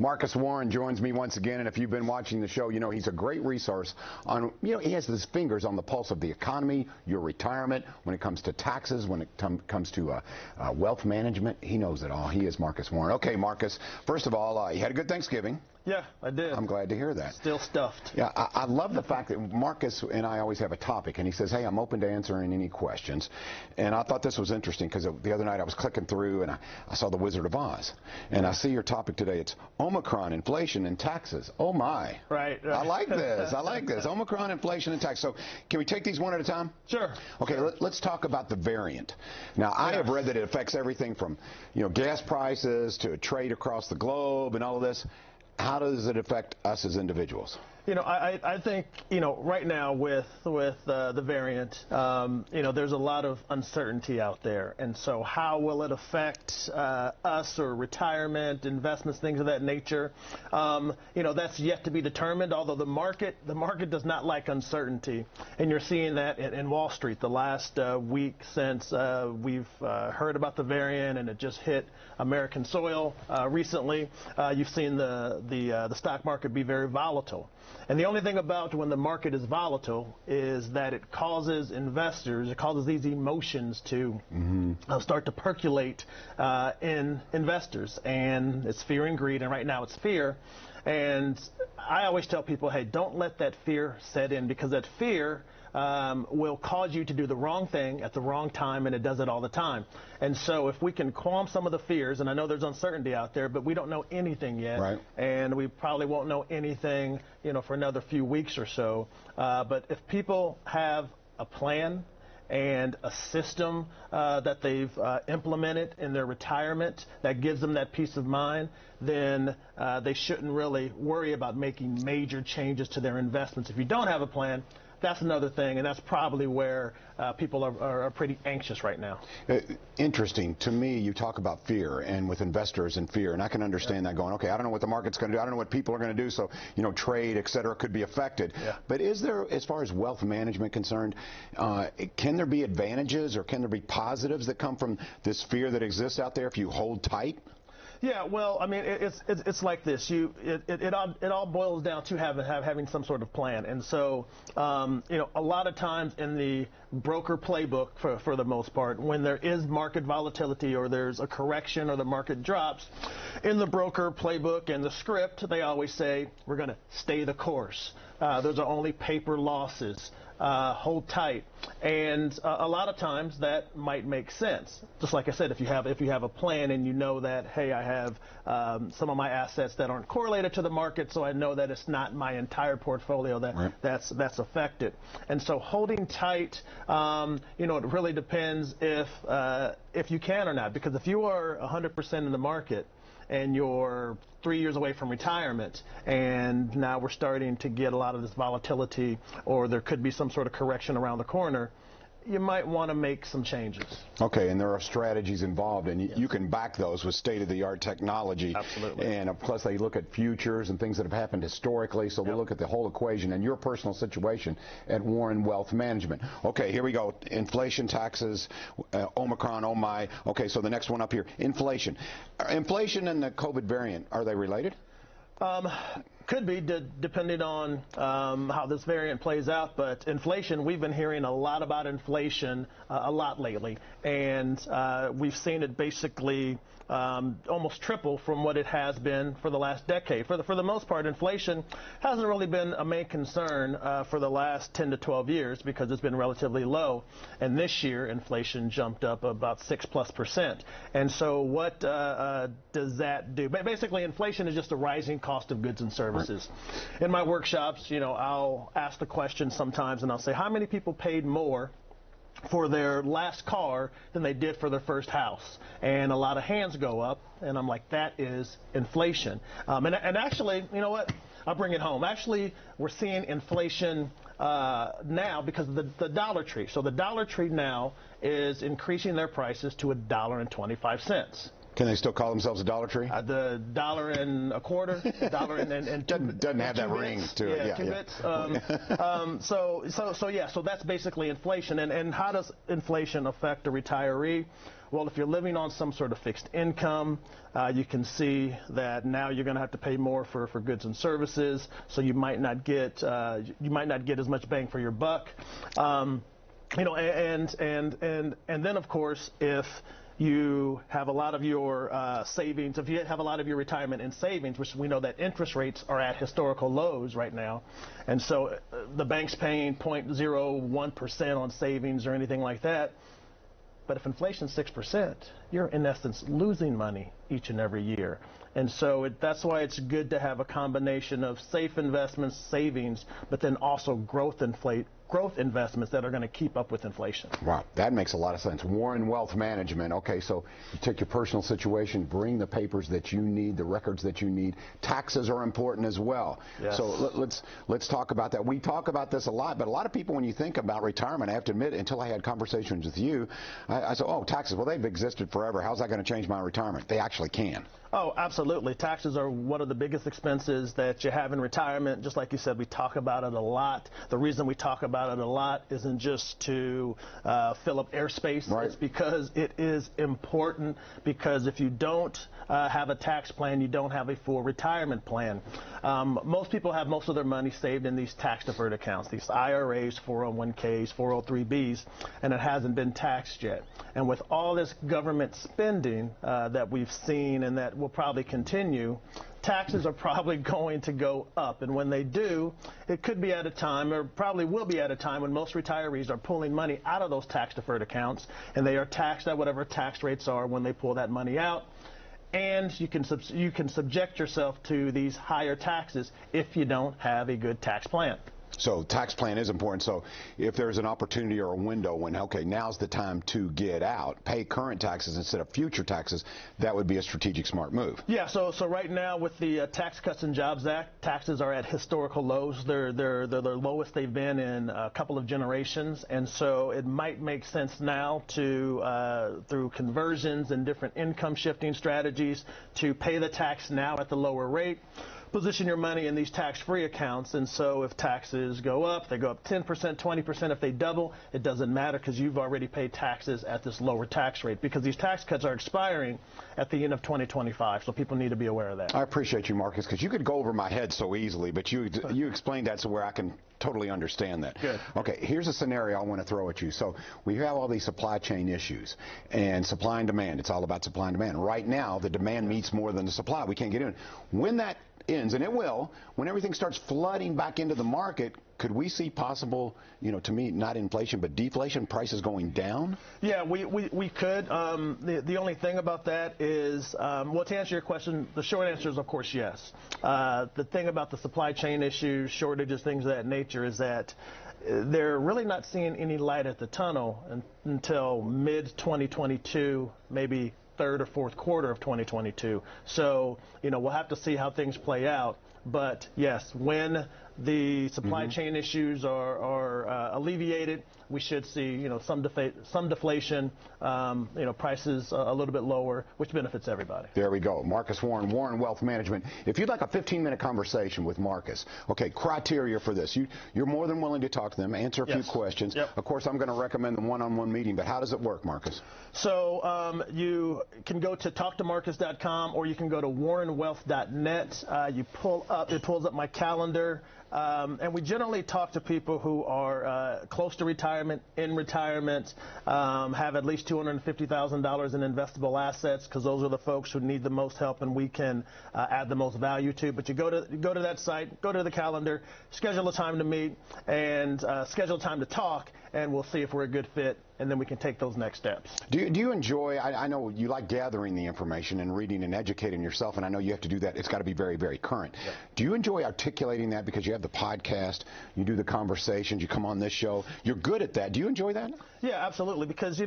Marcus Warren joins me once again, and if you've been watching the show, you know he's a great resource on, he has his fingers on the pulse of the economy, your retirement, when it comes to taxes, when it comes to wealth management. He knows it all. He is Marcus Warren. Okay, Marcus, first of all, you had a good Thanksgiving. Yeah, I did. I'm glad to hear that. Still stuffed. Yeah, I love the fact that Marcus and I always have a topic, and he says, hey, I'm open to answering any questions. And I thought this was interesting because the other night I was clicking through and I saw The Wizard of Oz. And I see your topic today. It's Omicron, inflation, and taxes. Oh, my. Right. I like this. I like this. Omicron, inflation, and tax. So can we take these one at a time? Sure. Okay, sure. Let's talk about the variant. Now, I have read that it affects everything from, gas prices to trade across the globe and all of this. How does it affect us as individuals? I think, right now with the variant, there's a lot of uncertainty out there. And so how will it affect us or retirement, investments, things of that nature? That's yet to be determined, although the market does not like uncertainty. And you're seeing that in Wall Street the last week since we've heard about the variant and it just hit American soil recently. You've seen the stock market be very volatile. And the only thing about when the market is volatile is that it causes investors, it causes these emotions to start to percolate in investors. And it's fear and greed, and right now it's fear. And I always tell people, hey, don't let that fear set in, because that fear will cause you to do the wrong thing at the wrong time, and it does it all the time. And so if we can calm some of the fears, and I know there's uncertainty out there, but we don't know anything yet, right. And we probably won't know anything, for another few weeks or so. But if people have a plan and a system that they've implemented in their retirement that gives them that peace of mind, then they shouldn't really worry about making major changes to their investments. If you don't have a plan, that's another thing, and that's probably where people are pretty anxious right now. Interesting. To me, you talk about fear, and with investors and fear, and I can understand that going, okay, I don't know what the market's going to do, I don't know what people are going to do, so, trade, et cetera, could be affected. Yeah. But is there, as far as wealth management concerned, can there be advantages or can there be positives that come from this fear that exists out there if you hold tight? Yeah, well, I mean, it's like this. It all boils down to having some sort of plan. And so, a lot of times in the broker playbook, for the most part, when there is market volatility or there's a correction or the market drops, in the broker playbook and the script, they always say, we're going to stay the course. Those are only paper losses. Hold tight. And a lot of times that might make sense. Just like I said, if you have a plan and you know that, hey, I have some of my assets that aren't correlated to the market, so I know that it's not my entire portfolio that's affected. And so holding tight, it really depends if you can or not. Because if you are 100% in the market and you're 3 years away from retirement, and now we're starting to get a lot of this volatility, or there could be some sort of correction around the corner, you might want to make some changes. Okay, and there are strategies involved, and you can back those with state-of-the-art technology. Absolutely. And plus they look at futures and things that have happened historically, so we look at the whole equation and your personal situation at Warren Wealth Management. Okay, here we go. Inflation, taxes, Omicron, oh my. Okay, so the next one up here, inflation. Inflation and the COVID variant, are they related? Could be, depending on how this variant plays out. But inflation, we've been hearing a lot about inflation a lot lately. And we've seen it basically almost triple from what it has been for the last decade. For the most part, inflation hasn't really been a main concern for the last 10 to 12 years because it's been relatively low. And this year, inflation jumped up about 6+%. And so what does that do? Basically, inflation is just a rising cost of goods and services. In my workshops, I'll ask the question sometimes, and I'll say, how many people paid more for their last car than they did for their first house? And a lot of hands go up, and I'm like, that is inflation. And actually, you know what? I'll bring it home. Actually, we're seeing inflation now because of the Dollar Tree. So the Dollar Tree now is increasing their prices to $1.25. Can they still call themselves a Dollar Tree? The $1.25, $1 doesn't have that ring to it. Yeah, 2 bits. So that's basically inflation. And how does inflation affect a retiree? Well, if you're living on some sort of fixed income, you can see that now you're going to have to pay more for goods and services. So you might not get as much bang for your buck. And then of course, if you have a lot of your savings, if you have a lot of your retirement in savings, which we know that interest rates are at historical lows right now, and so the bank's paying 0.01% on savings or anything like that. But if inflation's 6%, you're in essence losing money each and every year. And so that's why it's good to have a combination of safe investments, savings, but then also growth investments that are going to keep up with inflation. Wow, that makes a lot of sense. Warren Wealth Management. Okay, so you take your personal situation, bring the papers that you need, the records that you need. Taxes are important as well. Yes. So let's talk about that. We talk about this a lot, but a lot of people, when you think about retirement, I have to admit, until I had conversations with you, I said, oh, taxes, well, they've existed forever. How's that going to change my retirement? They actually can. Oh, absolutely. Taxes are one of the biggest expenses that you have in retirement. Just like you said, we talk about it a lot. The reason we talk about it a lot isn't just to fill up airspace. Right. It's because it is important, because if you don't have a tax plan, you don't have a full retirement plan. Most people have most of their money saved in these tax-deferred accounts, these IRAs, 401ks, 403bs, and it hasn't been taxed yet. And with all this government spending that we've seen and that will probably continue, taxes are probably going to go up. And when they do, it could be at a time, or probably will be at a time, when most retirees are pulling money out of those tax-deferred accounts, and they are taxed at whatever tax rates are when they pull that money out. And you can subject yourself to these higher taxes if you don't have a good tax plan. So tax plan is important. So if there's an opportunity or a window when, okay, now's the time to get out, pay current taxes instead of future taxes, that would be a strategic smart move. Yeah, so right now with the Tax Cuts and Jobs Act, taxes are at historical lows. They're the lowest they've been in a couple of generations, and so it might make sense now to, through conversions and different income shifting strategies, to pay the tax now at the lower rate. Position your money in these tax-free accounts, and so if taxes go up, they go up 10%, 20%. If they double, it doesn't matter, because you've already paid taxes at this lower tax rate, because these tax cuts are expiring at the end of 2025, so people need to be aware of that. I appreciate you, Marcus, because you could go over my head so easily, but you explained that so where I can totally understand that. Good. Okay, here's a scenario I want to throw at you. So we have all these supply chain issues and supply and demand. It's all about supply and demand. Right now, the demand meets more than the supply. We can't get in. When that ends, and it will, when everything starts flooding back into the market, could we see possible, to me, not inflation, but deflation, prices going down? Yeah, we could. The only thing about that is, well, to answer your question, the short answer is, of course, yes. The thing about the supply chain issues, shortages, things of that nature, is that they're really not seeing any light at the tunnel until mid-2022, maybe third or fourth quarter of 2022. So, we'll have to see how things play out. But yes, when the supply chain issues are alleviated, we should see, some deflation, prices a little bit lower, which benefits everybody. There we go. Marcus Warren, Warren Wealth Management. If you'd like a 15-minute conversation with Marcus, okay, criteria for this. You're more than willing to talk to them, answer a few questions. Yep. Of course, I'm going to recommend the one-on-one meeting, but how does it work, Marcus? So you can go to talktomarcus.com, or you can go to warrenwealth.net. It pulls up my calendar. And we generally talk to people who are close to retirement, in retirement, have at least $250,000 in investable assets, because those are the folks who need the most help and we can add the most value to. But you go to that site, go to the calendar, schedule a time to meet, and schedule a time to talk, and we'll see if we're a good fit, and then we can take those next steps. Do you enjoy, I know you like gathering the information and reading and educating yourself, and I know you have to do that. It's got to be very, very current. Yep. Do you enjoy articulating that, because you have the podcast, you do the conversations, you come on this show? You're good at that. Do you enjoy that? Yeah, absolutely, because,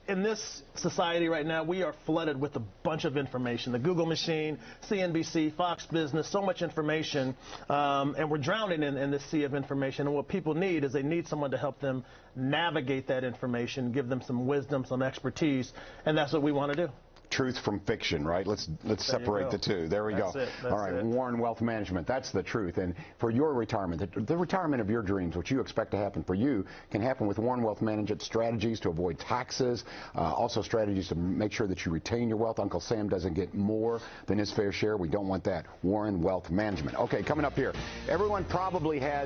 in this society right now, we are flooded with a bunch of information. The Google machine, CNBC, Fox Business, so much information, and we're drowning in this sea of information. And what people need is they need someone to help them navigate that information, give them some wisdom, some expertise, and that's what we want to do. truth from fiction, right? Let's separate the two. There we go. All right, Warren Wealth Management. That's the truth. And for your retirement, the retirement of your dreams, what you expect to happen for you, can happen with Warren Wealth Management. Strategies to avoid taxes, also strategies to make sure that you retain your wealth. Uncle Sam doesn't get more than his fair share. We don't want that. Warren Wealth Management. Okay, coming up here, everyone probably has